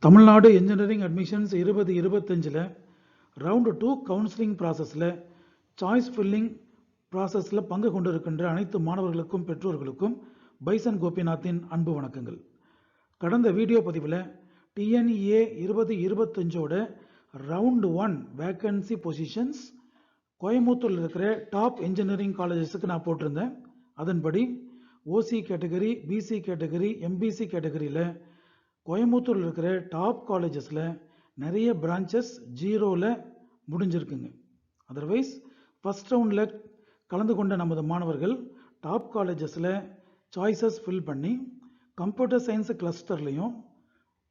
Tamil Nadu engineering admissions 2025 round 2 counselling ப்ராசஸில் choice filling ப்ராசஸில் பங்கு கொண்டிருக்கின்ற அனைத்து மாணவர்களுக்கும் பெற்றோர்களுக்கும் பைசன் கோபிநாத்தின் அன்பு வணக்கங்கள். கடந்த வீடியோ பதிவில் டிஎன்இஏ 2025ஓட ரவுண்ட் 1 வேக்கன்சி பொசிஷன்ஸ் கோயம்புத்தூரில் இருக்கிற டாப் இன்ஜினியரிங் காலேஜஸுக்கு நான் போட்டிருந்தேன். அதன்படி OC category, BC category, MBC கேட்டகரியில் கோயம்புத்தூரில் இருக்கிற டாப் காலேஜஸில் நிறைய பிரான்ச்சஸ் ஜீரோவில் முடிஞ்சிருக்குங்க. அதர்வைஸ் ஃபஸ்ட் ரவுண்டில் கலந்து கொண்ட நமது மாணவர்கள் டாப் காலேஜஸில் சாய்ஸஸ் ஃபில் பண்ணி கம்ப்யூட்டர் சயின்ஸ் கிளஸ்டர்லையும்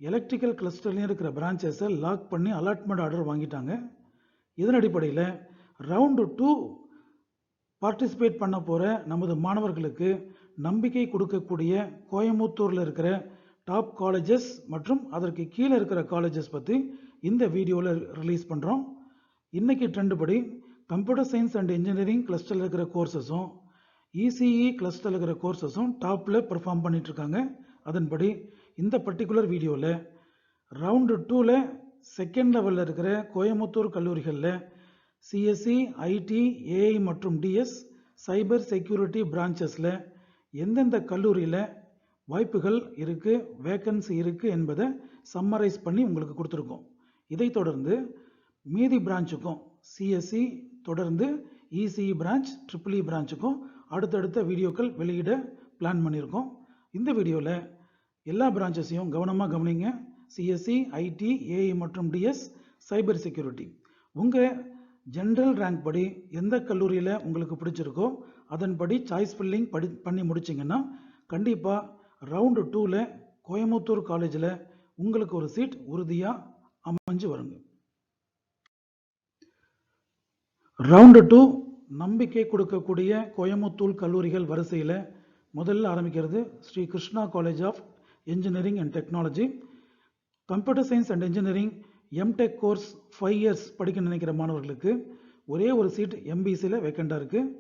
எலக்ட்ரிக்கல் கிளஸ்டர்லையும் இருக்கிற பிரான்ச்சஸை லாக் பண்ணி அலாட்மெண்ட் ஆர்டர் வாங்கிட்டாங்க. இதன் அடிப்படையில் ரவுண்டு 2 பார்ட்டிசிபேட் பண்ண போகிற நமது மாணவர்களுக்கு நம்பிக்கை கொடுக்கக்கூடிய கோயம்புத்தூரில் இருக்கிற டாப் காலேஜஸ் மற்றும் அதற்கு கீழே இருக்கிற காலேஜஸ் பற்றி இந்த வீடியோவில் ரிலீஸ் பண்ணுறோம். இன்றைக்கி ட்ரெண்ட் படி கம்ப்யூட்டர் சயின்ஸ் அண்ட் இன்ஜினியரிங் கிளஸ்டரில் இருக்கிற கோர்சஸும் இசிஇ கிளஸ்டரில் இருக்கிற கோர்சஸும் டாப்பில் பெர்ஃபார்ம் பண்ணிகிட்ருக்காங்க. அதன்படி இந்த பர்டிகுலர் வீடியோவில் ரவுண்டு 2ல் செகண்ட் லெவலில் இருக்கிற கோயம்புத்தூர் கல்லூரிகளில் சிஎஸ்சி, ஐடி, ஏஐ மற்றும் டிஎஸ் சைபர் செக்யூரிட்டி பிரான்ச்சஸில் எந்தெந்த கல்லூரியில் வாய்ப்புகள் இருக்குது, வேக்கன்சி இருக்குது என்பதை சம்மரைஸ் பண்ணி உங்களுக்கு கொடுத்துருக்கோம். இதை தொடர்ந்து மீதி பிரான்ச்சுக்கும் சிஎஸ்சி தொடர்ந்து இசிஇ பிரான்ச், ட்ரிபிள்இ பிரான்ச்சுக்கும் அடுத்தடுத்த வீடியோக்கள் வெளியிட பிளான் பண்ணியிருக்கோம். இந்த வீடியோவில் எல்லா பிரான்ச்சஸையும் கவனமாக கவனிங்க. சிஎஸ்சி, ஐடி, ஏஐ மற்றும் டிஎஸ் சைபர் செக்யூரிட்டி உங்கள் ஜென்ரல் ரேங்க் படி எந்த கல்லூரியில் உங்களுக்கு பிடிச்சிருக்கோ அதன்படி சாய்ஸ் ஃபில்லிங் பண்ணி முடிச்சிங்கன்னா கண்டிப்பாக ரவுண்டு 2ல் கோயம்புத்தூர் காலேஜில் உங்களுக்கு ஒரு சீட் உறுதியாக அமைஞ்சு வருங்க. ரவுண்டு 2 நம்பிக்கை கொடுக்கக்கூடிய கோயம்புத்தூர் கல்லூரிகள் வரிசையில் முதல்ல ஆரம்பிக்கிறது Shri Krishna college of engineering and technology. Computer science and engineering M Tech course 5 years படிக்க நினைக்கிற மாணவர்களுக்கு ஒரே ஒரு சீட் எம்பிசியில் வேக்கண்டாக இருக்குது.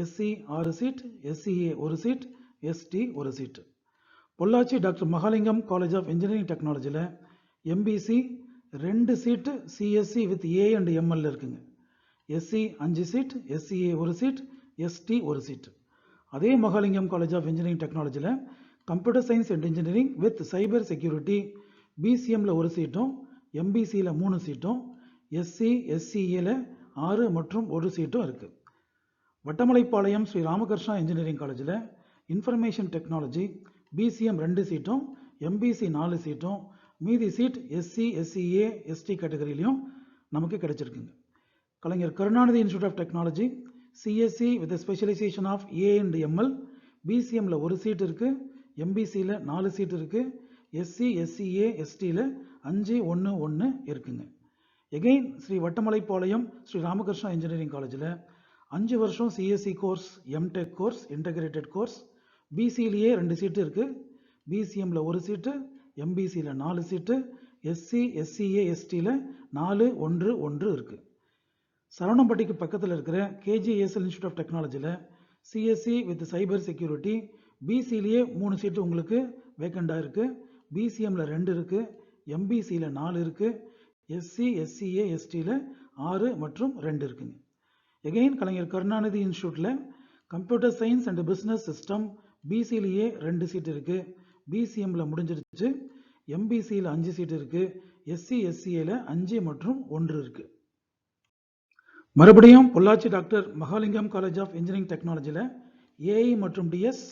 SC 6 seat, SCA 1 seat, ST 1 seat. Pollachi doctor Mahalingam college of engineering டெக்னாலஜியில் MBC 2 seat CSE with A and ML இருக்குங்க. SC 5 seat, SCA 1 seat, ST 1 seat. அதே மகாலிங்கம் காலேஜ் ஆஃப் இன்ஜினியரிங் டெக்னாலஜியில் computer science and engineering with cyber security பிசிஎம்மில் 1 சீட்டும், எம்பிசியில் 3 சீட்டும், SC எஸ்சிஏல 6 மற்றும் 1 சீட்டும் இருக்குது. வட்டமலைப்பாளையம் ஸ்ரீ ராமகிருஷ்ணா இன்ஜினியரிங் காலேஜில் இன்ஃபர்மேஷன் டெக்னாலஜி பிசிஎம் 2 சீட்டும், எம்பிசி 4 சீட்டும், மீதி சீட் எஸ்சி எஸ்சிஏ எஸ்டி கேட்டகரியிலையும் நமக்கு கிடைச்சிருக்குங்க. Kalaignar Karunanidhi institute of technology CSE with specialisation of A and ML பிசிஎம்மில் 1 சீட் இருக்குது, எம்பிசியில் 4 சீட் இருக்குது, எஸ்சி எஸ்சிஏ எஸ்டியில் 5, 1, 1 இருக்குங்க. எகெயின் ஸ்ரீ வட்டமலைப்பாளையம் ஸ்ரீ ராமகிருஷ்ணா இன்ஜினியரிங் காலேஜில் 5 வருஷம் CSE course, M Tech course, integrated course, பிசியிலேயே 2 சீட்டு இருக்குது, பிசிஎம்மில் 1 சீட்டு, எம்பிசியில் 4 சீட்டு, எஸ்சி எஸ்சிஏ எஸ்டியில் 4, 1, 1 இருக்குது. சரவணம்பட்டிக்கு பக்கத்தில் இருக்கிற கேஜிஎஸ்எல் இன்ஸ்டியூட் ஆஃப் டெக்னாலஜியில் சிஎஸ்சி வித் சைபர் செக்யூரிட்டி பிசியிலேயே 3 சீட்டு உங்களுக்கு வேக்கண்டாக இருக்குது, பிசிஎம்மில் 2 இருக்குது, எம்பிசியில் 4 இருக்குது, எஸ்சி எஸ்சிஏ எஸ்டியில் 6 மற்றும் 2 இருக்குங்க. எகெயின் கலைஞர் கருணாநிதி இன்ஸ்டியூட்டில் computer science and business system பிசியிலேயே 2 சீட் இருக்குது, பிசிஎம்மில் முடிஞ்சிருச்சு, எம்பிசியில் 5 சீட் இருக்குது, எஸ்சி எஸ்சிஏல 5 மற்றும் 1 இருக்குது. மறுபடியும் Pollachi doctor Mahalingam college of engineering டெக்னாலஜியில் ஏஐ மற்றும் டிஎஸ்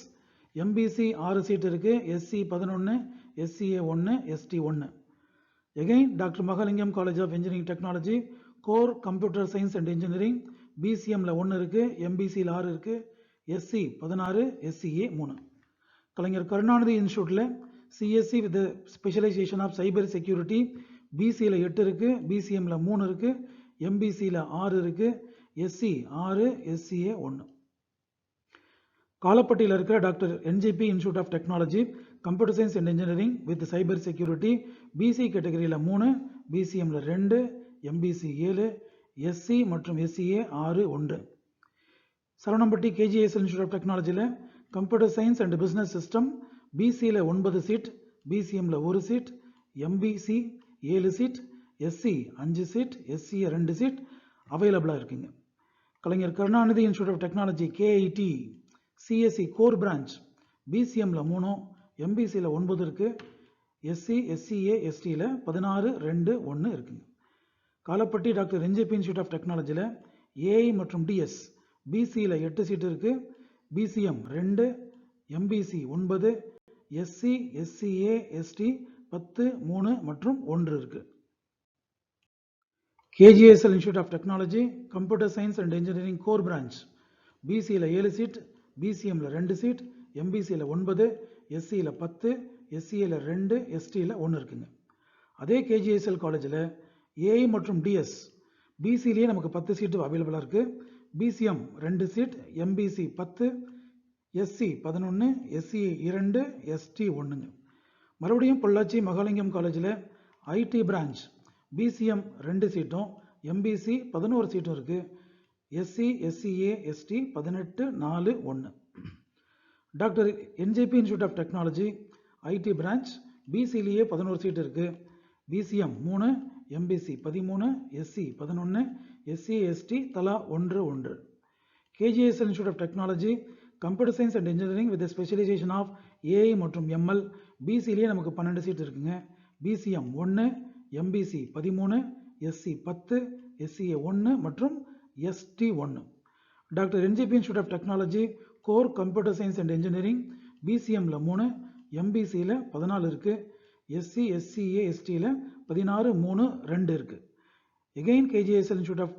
எம்பிசி 6 சீட் இருக்குது, SC 11, SCA 1, ST 1. Again doctor Mahalingam college of engineering technology core computer science and engineering பிசிஎம்மில் 1 இருக்குது, எம்பிசியில் 6 இருக்குது, எஸ்சி 16, எஸ்சிஏ 3. கலைஞர் கருணாநிதி இன்ஸ்டியூட்டில் CSE with specialisation of cyber security பிசியில் 8 இருக்குது, பிசிஎம்மில் 3 இருக்குது, எம்பிசியில் 6 இருக்குது, எஸ்சி 6, எஸ்சிஏ 1. காலப்பட்டியில் இருக்கிற doctor NGP institute of technology computer science and engineering with cyber security BC கேட்டகரியில் 3, பிசிஎம்மில் 2, எம்பிசி 7, எஸ்சி மற்றும் SCA 6, 1. Saravanampatti KGSL institute of டெக்னாலஜியில் computer science and business system பிசியில் 9 சீட், பிசிஎம்மில் 1 seat, MBC 7 seat, SC 5 seat, SC 2 seat அவைலபிளாக இருக்குங்க. Kalaignar Karunanidhi institute of technology KIT CSE core branch பிசிஎம்ல 3, எம்பிசியில் 9 இருக்கு, எஸ்சி எஸ்சிஏ எஸ்டியில் 16, 2, 1 இருக்குங்க. Kalapatti doctor NJP institute of டெக்னாலஜியில் ஏஐ மற்றும் டிஎஸ் பிசியில் 8 சீட் இருக்கு, BCM 2, MBC 9, SC SCA ST 10, 3 மற்றும் 1 இருக்கு. KGSL institute of technology computer science and engineering core branch பிசியில் 7 சீட், பிசிஎம்ல 2 சீட், எம்பிசியில் 9, எஸ்சியில் 10, எஸ்சியில் 2, எஸ்டியில் 1 இருக்குங்க. அதே KGSL காலேஜில் ஏஐ மற்றும் டிஎஸ் பிசிலேயே நமக்கு 10 சீட்டு அவைலபிளாக இருக்கு, BCM 2 seat, MBC 10, SC 11, SC 2, ST 1ங்க. மறுபடியும் பொள்ளாச்சி மகாலிங்கம் காலேஜில் ஐடி பிரான்ச் பிசிஎம் 2 சீட்டும், எம்பிசி 11 சீட்டும் இருக்கு, SC SCA ST 18, 4, 1. Doctor NJP institute of technology IT branch பிசிலேயே 11 சீட் இருக்கு, BCM 3, MBC 13, SC 11, SC ST தலா 1, 1. KGSL institute of technology computer science and engineering with specialisation of AI மற்றும் ML பிசிலேயே நமக்கு 12 seat இருக்குங்க, BCM 1, MBC 13, SC 10, SCA 1 மற்றும் ST 1. Doctor NJP institute of technology core computer science and engineering பிசிஎம்ல 3, எம்பிசியில் 14 இருக்கு, SC SCA எஸ்டியில் 16, 3, 2 இருக்கு. Again KGSL institute of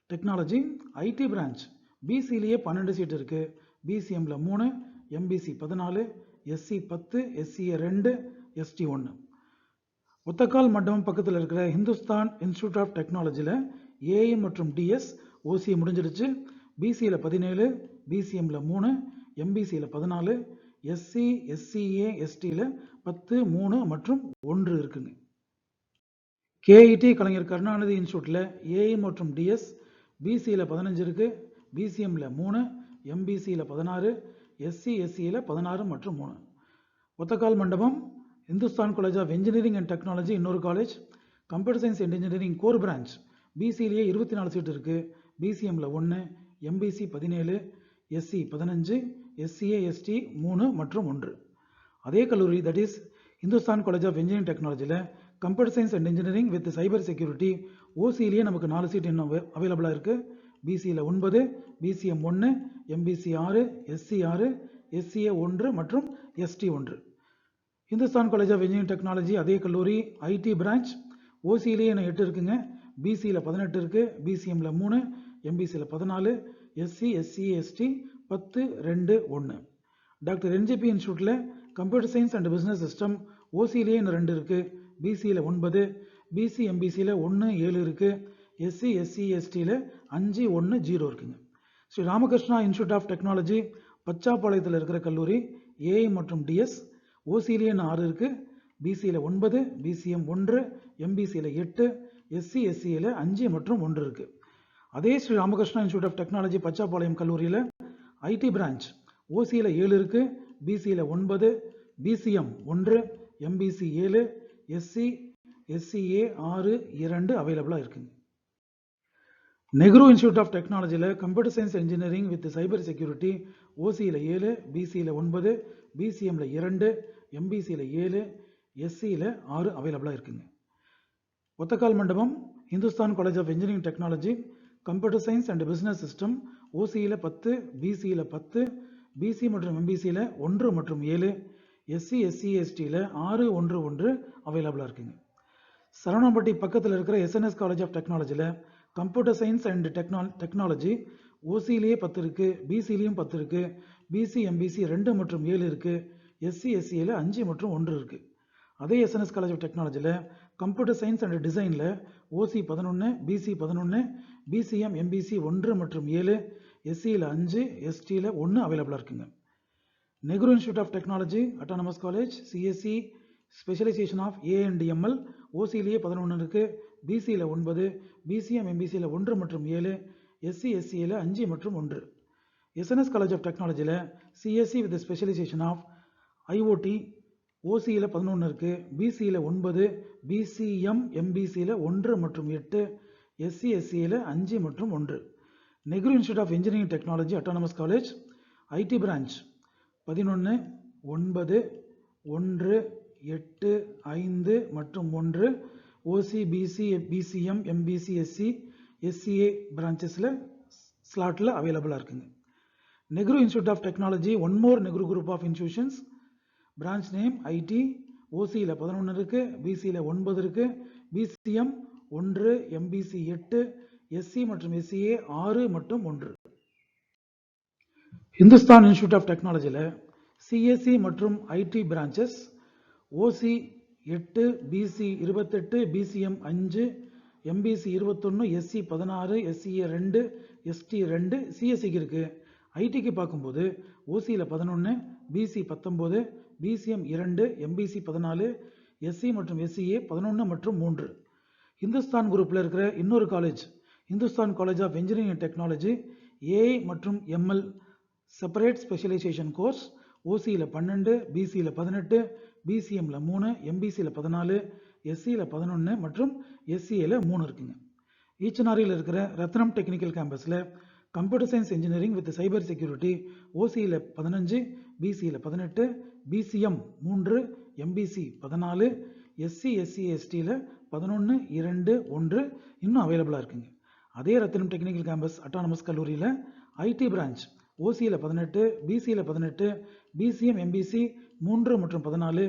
technology IT branch பிசிலேயே 12 சீட் இருக்கு, பிசிஎம்ல 3, MBC 14, SC 10, SCA 2, ST 1. Othakkal Mandapam பக்கத்தில் இருக்கிற ஹிந்துஸ்தான் இன்ஸ்டியூட் ஆஃப் டெக்னாலஜியில் ஏஐ மற்றும் டிஎஸ் ஓசிஏ முடிஞ்சிருச்சு, பிசியில் 17, பிசிஎம்ல 3, எம்பிசியில் 14, எஸ்சி எஸ்சிஏ எஸ்டியில் 10, 3 மற்றும் 1 இருக்குங்க. KIT கலைஞர் கருணாநிதி இன்ஸ்டியூட்டில் ஏஐ மற்றும் டிஎஸ் பிசியில் 15 இருக்கு, பிசிஎம்ல 3, எம்பிசியில் 16, எஸ்சி எஸ்சியில் 16 மற்றும் 3. Othakkal Mandapam Hindusthan college of engineering and technology இன்னொரு college, computer science and engineering core branch பிசிலேயே 24 சீட் இருக்கு, பிசிஎம்ல 1, எம்பிசி 17, எஸ்சி 15, எஸ்சிஏ எஸ்டி 3 மற்றும் 1. அதே கல்லூரி that is Hindusthan college of engineering டெக்னாலஜியில் computer science and engineering with cyber security ஓசிலேயே நமக்கு 4 சீட் இன்னும் அவைலபிளாக இருக்கு, பிசியில் 9, பிசிஎம் 1, எம்பிசி 6, எஸ்சி 6, எஸ்சிஏ 1 மற்றும் ST 1. Hindusthan college of engineering technology அதே கல்லூரி ஐடி பிரான்ச் ஓசிலேயே இன்னும் 8 இருக்குங்க, பிசியில் 18 இருக்கு, பிசிஎம்ல 3, எம்பிசியில் 14, SC SC ST 10, 2, 1. Doctor NJP இன்ஸ்டியூட்டில் computer science and business system ஓசிலேயே இன்னும் 2 இருக்கு, பிசியில் 9, பிசி எம்பிசியில் 1, 7 இருக்கு, எஸ்சி எஸ்சி எஸ்டியில் 5, 1, 0 இருக்குங்க. Sri Ramakrishna institute of technology பச்சாப்பாளையத்தில் இருக்கிற கல்லூரி ஏஐ மற்றும் டிஎஸ் ஓசிலேயே 6 இருக்கு, பிசியில் 9, பிசிஎம் 1, எம்பிசியில் 8, எஸ்சி எஸ்சியில் 5 மற்றும் 1 இருக்கு. அதே Sri Ramakrishna institute of technology Pachapalayam கல்லூரியில் ஐடி பிரான்ச் ஓசியில் 7 இருக்கு, பிசியில் 9, பிசிஎம் 1, எம்பிசி 7, எஸ்சி எஸ்சிஏ 6, 2 அவைலபிளாக இருக்குங்க. நெஹ்ரு இன்ஸ்டியூட் ஆஃப் டெக்னாலஜியில் computer science engineering with cyber security ஓசியில் 7, பிசியில் 9, பிசிஎம்ல 2, எம்பிசியில் 7, எஸ்சியில் 6 அவைலபிளாக இருக்குங்க. Othakkal Mandapam Hindusthan college of engineering technology computer science and business system ஓசியில் 10, பிசியில் 10, பிசி மற்றும் எம்பிசியில் 1 மற்றும் 7, எஸ்சி எஸ்சி எஸ்டியில் 6, 1, 1 அவைலபிளாக இருக்குங்க. சரவணம்பட்டி பக்கத்தில் இருக்கிற SNS காலேஜ் ஆஃப் டெக்னாலஜியில் கம்ப்யூட்டர் சயின்ஸ் அண்ட் டெக்னாலஜி ஓசிலேயே 10 இருக்கு, பிசிலையும் 10 இருக்கு, பிசி எம்பிசி 2 மற்றும் 7 இருக்கு, எஸ்சி எஸ்சியில் 5 மற்றும் 1 இருக்கு. அதே SNS காலேஜ் ஆஃப் டெக்னாலஜியில் கம்ப்யூட்டர் சயின்ஸ் அண்ட் டிசைனில் ஓசி 11, பிசி 11, பிசிஎம் எம்பிசி 1 மற்றும் 7, எஸ்சியில் 5, எஸ்டியில் 1 அவைலபிளாக இருக்குங்க. Nehru institute of technology autonomous college CSE specialisation of AI and ML ஓசிலேயே 11 இருக்கு, பிசியில் 9, பிசிஎம் எம்பிசியில் 1 மற்றும் 7, எஸ்சி எஸ்சியில் 5 மற்றும் 1. SNS காலேஜ் ஆஃப் டெக்னாலஜியில் CSC with specialisation of IoT ஓசியில் 11 இருக்குது, பிசியில் 9, பிசிஎம் எம்பிசியில் 1 மற்றும் 8, எஸ்சி எஸ்சியில் 5 மற்றும் 1. Nehru institute of engineering technology autonomous college IT branch 11, 9, 1, 8, 5 மற்றும் 1 OC, BC, BCM, MBC, SC, SCA பிரான்ச்சஸில் ஸ்லாட்டில் அவைலபிளாக இருக்குங்க. Nehru institute of technology one more Nehru group of institutions, branch name IT, ஓசியில் 11 இருக்குது, பிசியில் 9 இருக்குது, பிசிஎம் 1, எம்பிசி 8, எஸ்சி மற்றும் எஸ்சிஏ 6 மற்றும் 1. இந்துஸ்தான் இன்ஸ்டியூட் ஆஃப் டெக்னாலஜியில் சிஎஸ்சி மற்றும் IT branches OC 8, PC 28, BCM 5, MBC 21, SC 16, SCA 2, ST 2, சிஎஸ்சிக்கு இருக்குது. ஐடிக்கு பார்க்கும்போது ஓசியில் 11, பிசி 19, பிசிஎம் 2, எம்பிசி 14, எஸ்சி மற்றும் எஸ்சிஏ 11 மற்றும் 3. இந்துஸ்தான் குரூப்பில் இருக்கிற இன்னொரு college Hindusthan college of engineering and technology AI மற்றும் எம்எல் செப்பரேட் ஸ்பெஷலைசேஷன் கோர்ஸ் ஓசியில் 12, பிசியில் 18, பிசிஎம்ல 3, எம்பிசியில் 14, எஸ்சியில் 11 மற்றும் எஸ்சிஏல 3 இருக்குங்க. ஈச்சனாரியில் இருக்கிற ரத்னம் டெக்னிக்கல் கேம்பஸில் computer science engineering with cyber security ஓசியில் 15, பிசியில் 18, பிசிஎம் 3, எம்பிசி 14, எஸ்சி எஸ்சி எஸ்டியில் 11, 2, 1 இன்னும் அவைலபிளாக இருக்குங்க. அதே ரத்னம் டெக்னிக்கல் கேம்பஸ் அட்டானமஸ் கல்லூரியில் ஐடி பிரான்ச் ஓசியில் 18, பிசியில் 18, பிசிஎம் எம்பிசி 3 மற்றும் 14,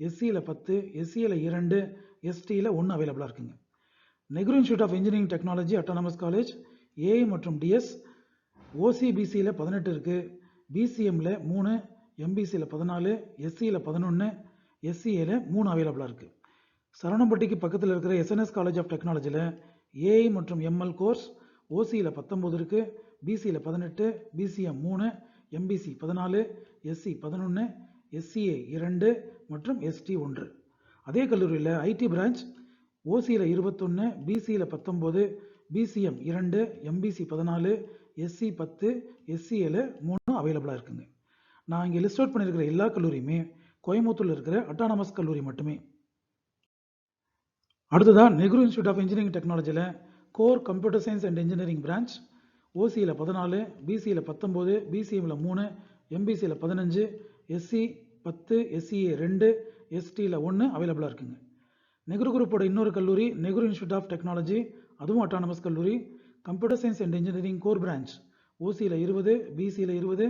எஸ்சியில் 10, எஸ்சியில் 2, எஸ்டியில் 1 அவைலபிளாக இருக்குங்க. Nehru institute of engineering technology autonomous college AI மற்றும் டிஎஸ் ஓசி பிசியில் 18 இருக்குது, பிசிஎம்ல 3, எம்பிசியில் 14, எஸ்சியில் 11, எஸ்சிஏல 3 அவைலபிளாக இருக்குது. சரவணம்பட்டிக்கு பக்கத்தில் இருக்கிற எஸ்என்எஸ் காலேஜ் ஆஃப் டெக்னாலஜியில் ஏஐ மற்றும் எம்எல் கோர்ஸ் ஓசியில் 19 இருக்குது, பிசியில் 18, பிசிஎம் 3, எம்பிசி 14, எஸ்சி 11, எஸ்சிஏ 2 மற்றும் எஸ்டி 1. அதே கல்லூரியில் ஐடி பிரான்ச் ஓசியில் 21, பிசியில் 19, பிசிஎம் 2, எம்பிசி 14, எஸ்சி 10, எஸ்சிஏல 3 அவைலபிளாக இருக்குங்க. நான் இங்கே லிஸ்ட் அவுட் பண்ணியிருக்கிற எல்லா கல்லூரியுமே கோயம்புத்தூரில் இருக்கிற அட்டானமஸ் கல்லூரி மட்டுமே. அடுத்ததாக நெஹ்ரு இன்ஸ்டியூட் ஆஃப் இன்ஜினியரிங் டெக்னாலஜியில் core computer science and engineering branch ஓசியில் 14, பிசியில் 19, பிசிஎம்ல 3, எம்பிசியில் 15, எஸ்சி 10, எஸ்சிஏ 2, எஸ்டியில் 1 அவைலபிளாக இருக்குங்க. நெஹ்ரு குரூப்போட இன்னொரு கல்லூரி நெஹ்ரு இன்ஸ்டியூட் ஆஃப் டெக்னாலஜி, அதுவும் அட்டானமஸ் கல்லூரி, computer science and engineering core branch ஓசியில் 20, பிசியில் 20,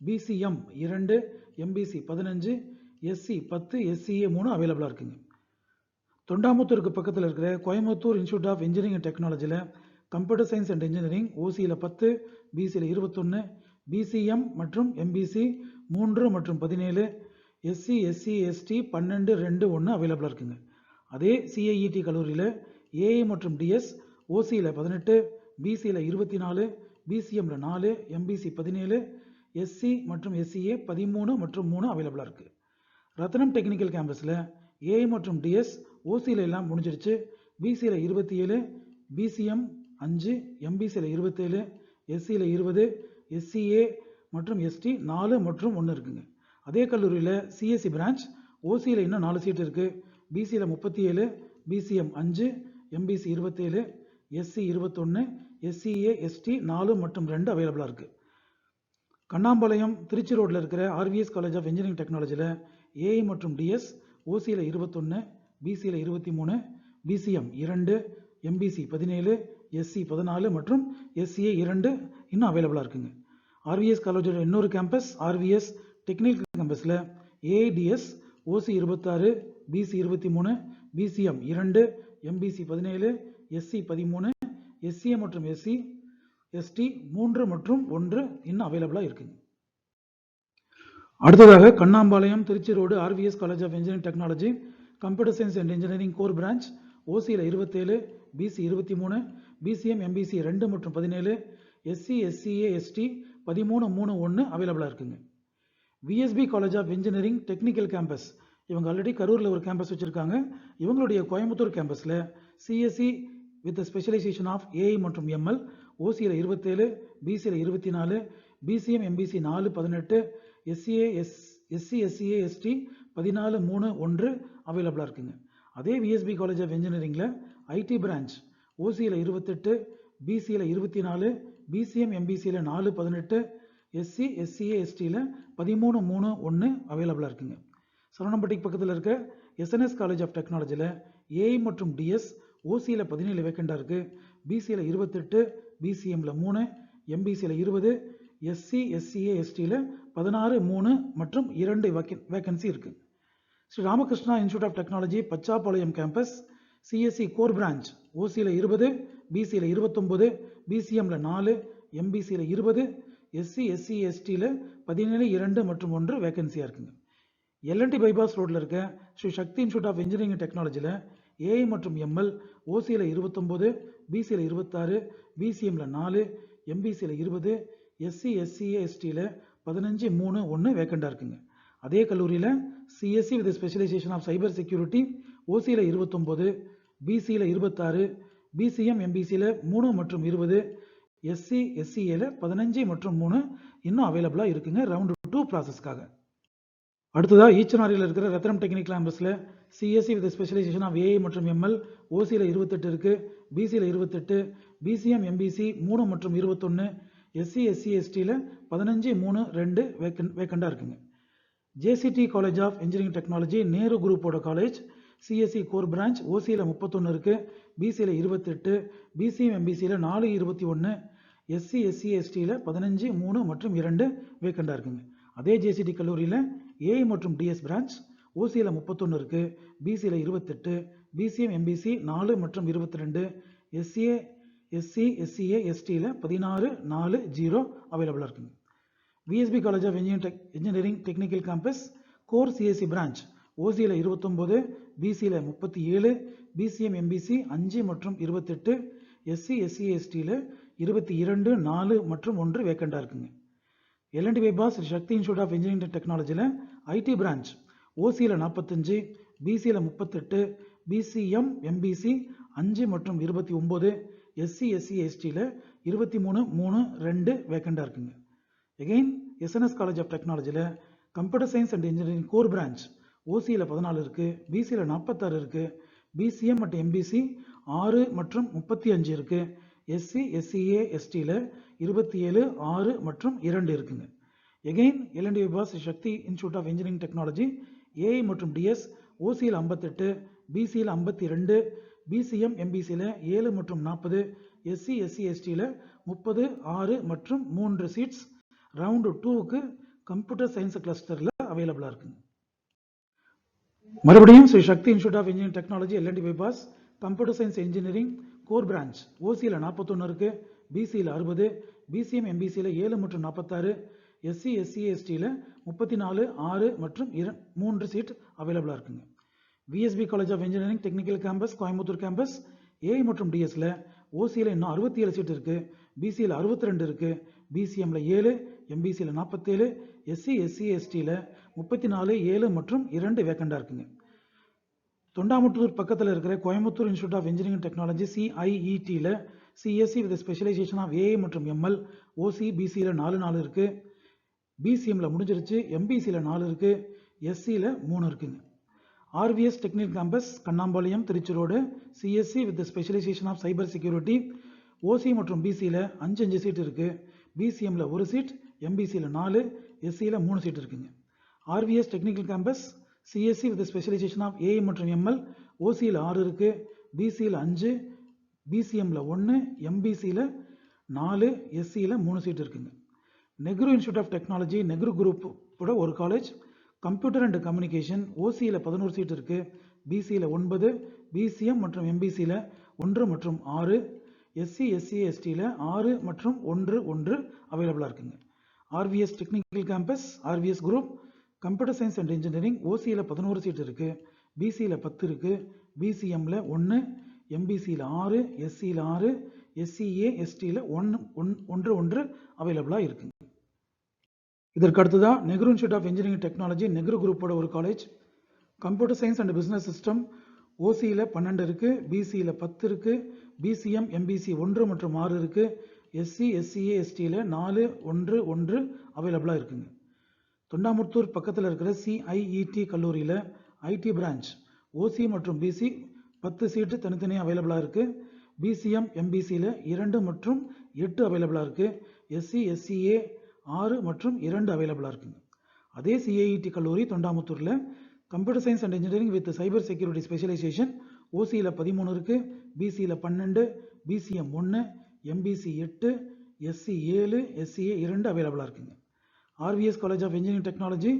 பிசிஎம் 2, எம்பிசி 15, எஸ்சி 10, எஸ்சிஏ 3 அவைலபிளாக இருக்குங்க. தொண்டாமுத்தூருக்கு பக்கத்தில் இருக்கிற Coimbatore institute of engineering and டெக்னாலஜியில் கம்ப்யூட்டர் சயின்ஸ் அண்ட் இன்ஜினியரிங் ஓசியில் 10, பிசியில் 21, பிசிஎம் மற்றும் எம்பிசி 3 மற்றும் 17, எஸ்சி எஸ்சி எஸ்டி 12, 2, 1 அவைலபிளாக இருக்குங்க. அதே சிஐஇடி கல்லூரியில் ஏஐ மற்றும் டிஎஸ் ஓசியில் 18, பிசியில் 24, பிசிஎம்ல 4, எம்பிசி 17, எஸ்சி மற்றும் எஸ்சிஏ 13 மற்றும் 3 அவைலபிளாக இருக்குது. ரத்னம் டெக்னிக்கல் கேம்பஸில் ஏஐ மற்றும் டிஎஸ் ஓசியில் எல்லாம் முடிஞ்சிருச்சு. பிசியில் 27, பிசிஎம் 5, எம்பிசியில் 27, எஸ்சியில் 20, எஸ்சிஏ மற்றும் எஸ்டி 4 மற்றும் 1 இருக்குங்க. அதே கல்லூரியில் சிஎஸ்சி பிரான்ச் ஓசியில் இன்னும் 4 சீட் இருக்குது. பிசியில் 37, BCM 5, MBC 27, SC 21, SCA ST 4 மற்றும் 2 அவைலபிளாக இருக்குது. கண்ணாம்பாளையம் திருச்சி ரோட்டில் இருக்கிற ஆர்விஎஸ் காலேஜ் ஆஃப் இன்ஜினியரிங் டெக்னாலஜியில் ஏஐ மற்றும் டிஎஸ் ஓசியில் 21, பிசியில் 23, பிசிஎம் 2, எம்பிசி 17, எஸ்சி 14 மற்றும் எஸ்சிஏ 2 இன்னும் அவைலபிளாக இருக்குங்க. ஆர்விஎஸ் காலேஜோட இன்னொரு கேம்பஸ் ஆர்விஎஸ் டெக்னிக்கல் கேம்பஸில் AIDS OC 26, BC 23, BCM 2, MBC 17, SC 13, SCA மற்றும் எஸ்சி எஸ்டி 3 மற்றும் 1 இன்னும் அவைலபிளாக இருக்குங்க. அடுத்ததாக Kannampalayam Trichy road RVS college of engineering technology computer science and engineering core branch ஓசியில் 27, பிசி 23, பிசிஎம் எம்பிசி 2 மற்றும் 17, எஸ்சி எஸ்சிஏ எஸ்டி 13, 3, 1 அவைலபிளாக இருக்குங்க. VSB college of engineering technical campus இவங்க ஆல்ரெடி கரூரில் ஒரு கேம்பஸ் வச்சுருக்காங்க. இவங்களுடைய கோயம்புத்தூர் கேம்பஸில் CSE with specialisation of AI மற்றும் எம்எல் ஓசியில் 27, பிசியில் 24, BCM MBC 4, 18, SC SCA ST 14,3,1 அவைலபிளாக இருக்குங்க. அதே விஎஸ்பி காலேஜ் ஆஃப் இன்ஜினியரிங்கில் ஐடி பிரான்ச் ஓசியில் 28, பிசியில் 24, பிசிஎம் எம்பிசியில் 4-18, எஸ்சி எஸ்சிஏ எஸ்டியில் 13,3,1 அவைலபிளாக இருக்குங்க. சரவணம்பட்டிக்கு பக்கத்தில் இருக்க எஸ்என்எஸ் காலேஜ் ஆஃப் டெக்னாலஜியில் ஏஐ மற்றும் டிஎஸ் ஓசியில் 17 வேக்கண்டாக இருக்குது. பிசியில் 28, பிசிஎம்மில் 3, எம்பிசியில் 20, எஸ்சி எஸ்சிஏ எஸ்டியில் 16-3 மற்றும் 2 வேக்கன்சி இருக்குது. Sri Ramakrishna institute of technology Pachapalayam campus CSE core branch ஓசியில் 20, பிசியில் 29, பிசிஎம்மில் 4, எம்பிசியில் 20, எஸ்சி எஸ்சி எஸ்டியில் 17-2 மற்றும் 1 வேக்கன்சியாக இருக்குங்க. எல்என்டி பைபாஸ் ரோட்டில் இருக்க Sri Sakthi institute of engineering டெக்னாலஜியில் ஏஐ மற்றும் எம்எல் ஓசியில் 29, பிசியில் 26, பிசிஎம்மில் 4, எம்பிசியில் 20, எஸ்சி எஸ்சிஏ எஸ்டியில் 15-3-1 வேக்கண்டாக இருக்குங்க. அதே கல்லூரியில் CSC with specialisation of cyber security ஓசியில் 29, பிசியில் 26, பிசிஎம் எம்பிசியில் 3 மற்றும் 20, எஸ்சி எஸ்சிஏல 15 மற்றும் 3 இன்னும் அவைலபிளாக இருக்குங்க ரவுண்ட் 2 ப்ராசஸ்க்காக. அடுத்ததாக ஈச்சனாரியில் இருக்கிற ரத்னம் டெக்னிக்கல் கேம்பஸில் CSE with specialisation of AI மற்றும் எம்எல் ஓசியில் 28 இருக்குது, பிசியில் 28, பிசிஎம் எம்பிசி 3 மற்றும் 21, எஸ்சி எஸ்சி எஸ்டியில் 15-3-2 வேக்கண்டாக இருக்குங்க. JCT college of engineering technology Nehru குரூப்போட காலேஜ் சிஎஸ்சி கோர் பிரான்ச் ஓசியில் 31 இருக்குது, பிசியில் 28, பிசிஎம் எம்பிசியில் 4-21, எஸ்சி எஸ்சி எஸ்டியில் 15-3 மற்றும் 2 வேக்கண்டாக இருக்குங்க. அதே ஜேசிடி கல்லூரியில் ஏஐ மற்றும் டிஎஸ் பிரான்ச் ஓசியில் 31 இருக்குது, பிசியில் 28, பிசிஎம் எம்பிசி 4 மற்றும் 22, எஸ்சிஏ எஸ்சி எஸ்சிஏ எஸ்டியில் 16-4-0 அவைலபிளாக இருக்குங்க. VSB college of engineering technical campus core CSC branch ஓசியில் 29, பிசியில் 37, பிசிஎம் எம்பிசி 5 மற்றும் 28, எஸ்சி எஸ்சி எஸ்டியில் 22-4 மற்றும் 1 வேக்கண்டாக இருக்குங்க. LNT bypass Sakthi institute of engineering டெக்னாலஜியில் ஐடி பிரான்ச் ஓசியில் 45, பிசியில் 38, பிசிஎம் எம்பிசி 5 மற்றும் 29, எஸ்சி எஸ்சி எஸ்டியில் 23-3-2 வேக்கண்டாக இருக்குங்க. எகெயின் எஸ்என்எஸ் காலேஜ் ஆஃப் டெக்னாலஜியில் computer science and engineering core branch ஓசியில் 14 இருக்குது, பிசியில் 46 இருக்குது, பிசிஎம் மற்றும் எம்பிசி 6 மற்றும் 35 இருக்குது, எஸ்சி எஸ்சிஏ எஸ்டியில் 27-6 மற்றும் 2 இருக்குங்க. Again LNT bypass Sakthi institute of engineering technology AI மற்றும் டிஎஸ் ஓசியில் 58, பிசியில் 52, பிசிஎம் எம்பிசியில் 7 மற்றும் 40, எஸ்சி எஸ்சி எஸ்டியில் 30-6 மற்றும் 3 சீட்ஸ் ரவுண்ட் 2க்கு கம்ப்யூட்டர் சயின்ஸ் கிளஸ்டரில் அவைலபிளாக இருக்குங்க. மறுபடியும் Sri Sakthi institute of engineering technology L and T bypass computer science engineering core branch ஓசியில் 41 இருக்குது, பிசியில் 60, பிசிஎம் எம்பிசியில் 7 மற்றும் 46, எஸ்சி எஸ்சி எஸ்டியில் 34-6 மற்றும் 3 சீட் அவைலபிளாக இருக்குங்க. VSB college of engineering technical campus Coimbatore campus AI மற்றும் டிஎஸ்ல ஓசியில் இன்னும் 67 சீட் இருக்குது, பிசியில் 62 இருக்குது, பிசிஎம்மில் 7, எம்பிசியில் 47, எஸ்சி எஸ்சி எஸ்டியில் 34-7 மற்றும் 2 வேக்கண்டாக இருக்குங்க. தொண்டாமுத்தூர் பக்கத்தில் இருக்கிற Coimbatore institute of engineering technology சிஐஇடியில் CSE with specialisation of AI மற்றும் எம்எல் ஓசி பிசியில் 4 இருக்குது, பிசிஎம்மில் முடிஞ்சிருச்சு, எம்பிசியில் 4 இருக்குது, எஸ்சியில் 3 இருக்குங்க. RVS technical campus Kannampalayam Trichy road CSE with specialisation of cyber security OC மற்றும் பிசியில் 5 சீட் இருக்குது, பிசிஎம்மில் 1 சீட், எம்பிசியில் 4, எஸ்சியில் 3 சீட் இருக்குங்க. RVS technical campus CSE with specialisation of AI மற்றும் எம்எல் ஓசியில் 6 இருக்குது, பிசியில் 5, பிசிஎம்மில் 1, எம்பிசியில் 4, எஸ்சியில் 3 சீட் இருக்குங்க. Nehru institute of technology Nehru குரூப்போட ஒரு காலேஜ் கம்ப்யூட்டர் அண்ட் கம்யூனிகேஷன் ஓசியில் 11 சீட் இருக்குது, பிசியில் 9, பிசிஎம் மற்றும் எம்பிசியில் 1 மற்றும் 6, எஸ்சி எஸ்சி எஸ்டியில் 6 மற்றும் 1 அவைலபிளாக இருக்குங்க. RVS technical campus RVS group computer science and engineering ஓசியில் 11 சீட் இருக்குது, பிசியில் 10 இருக்குது, பிசிஎம்மில் 1, எம்பிசியில் 6, எஸ்சியில் 6, எஸ்சிஏ எஸ்டியில் 1 அவைலபிளாக இருக்குங்க. இதற்கு அடுத்ததான் Nehru institute of engineering technology Nehru குரூப்போட ஒரு college computer science and business system ஓசியில் 12 இருக்குது, பிசியில் 10 இருக்குது, பிசிஎம் எம்பிசி 1 மற்றும் 6 இருக்குது, எஸ்சி எஸ்சிஏ எஸ்டியில் 4 1 அவைலபிளாக இருக்குங்க. தொண்டாமுத்தூர் பக்கத்தில் இருக்கிற சிஐஇடி கல்லூரியில் ஐடி பிரான்ச் ஓசி மற்றும் பிசி 10 சீட்டு தனித்தனியாக அவைலபிளாக இருக்குது. பிசிஎம் எம்பிசியில் 2 மற்றும் 8 அவைலபிளாக இருக்குது. எஸ்சி எஸ்சிஏ 6 மற்றும் 2 அவைலபிளாக இருக்குங்க. அதே சிஐஇடி கல்லூரி தொண்டாமுத்தூரில் computer science and engineering with cyber security specialisation ஓசியில் 13 இருக்குது, பிசியில் 12, பிசிஎம் 1, எம்பிசி 8, எஸ்சி 7, எஸ்சிஏ 2 அவைலபிளாக இருக்குங்க. RVS college of engineering technology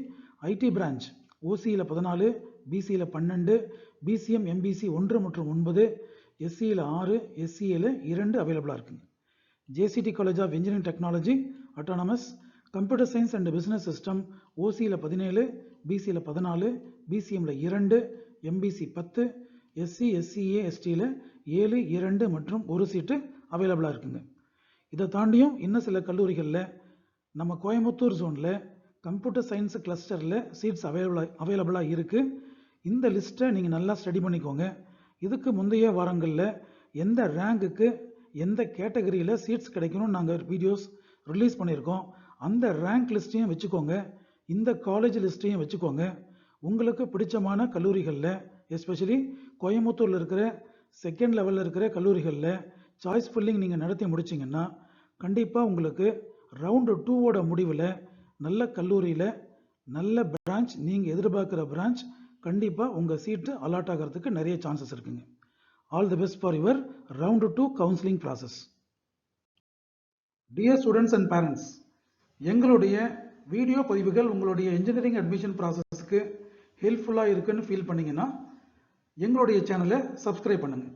IT branch ஓசியில் 14, பிசியில் 12, பிசிஎம் எம்பிசி 1 மற்றும் 9, எஸ்சியில் 6, எஸ்சிஏல 2 அவைலபிளாக இருக்குங்க. JCT college of engineering technology autonomous computer science and business system ஓசியில் 17, பிசியில் 14, பிசிஎம்ல 2, எம்பிசி 10, எஸ்சி எஸ்சிஏ எஸ்டியில் 7, 2 மற்றும் 1 சீட்டு அவைலபிளாக இருக்குங்க. இதை தாண்டியும் இன்னும் சில கல்லூரிகளில் நம்ம கோயம்புத்தூர் ஜோனில் கம்ப்யூட்டர் சயின்ஸ் கிளஸ்டரில் சீட்ஸ் அவைலபிளாக இருக்குது. இந்த லிஸ்ட்டை நீங்கள் நல்லா ஸ்டடி பண்ணிக்கோங்க. இதுக்கு முந்தைய வாரங்களில் எந்த ரேங்குக்கு எந்த கேட்டகரியில் சீட்ஸ் கிடைக்கணும்னு நாங்கள் வீடியோஸ் ரிலீஸ் பண்ணியிருக்கோம். அந்த ரேங்க் லிஸ்ட்டையும் வச்சுக்கோங்க, இந்த காலேஜ் லிஸ்ட்டையும் வச்சுக்கோங்க. உங்களுக்கு பிடிச்சமான கல்லூரிகளில் எஸ்பெஷலி கோயம்புத்தூரில் இருக்கிற செகண்ட் லெவலில் இருக்கிற கல்லூரிகளில் சாய்ஸ் ஃபில்லிங் நீங்கள் நடத்தி முடிச்சிங்கன்னா கண்டிப்பாக உங்களுக்கு ரவுண்டு 2வோட முடிவில் நல்ல கல்லூரியில் நல்ல பிரான்ச், நீங்கள் எதிர்பார்க்குற பிரான்ச் கண்டிப்பாக உங்கள் சீட்டு அலாட் ஆகிறதுக்கு நிறைய சான்சஸ் இருக்குங்க. All the best for your round 2 counselling process. Dear students and parents, எங்களுடைய வீடியோ பதிவுகள் உங்களுடைய இன்ஜினியரிங் அட்மிஷன் ப்ராசஸ்க்கு ஹெல்ப்ஃபுல்லாக இருக்குன்னு ஃபீல் பண்ணிங்கன்னா எங்களுடைய சேனலை சப்ஸ்கிரைப் பண்ணுங்கள்.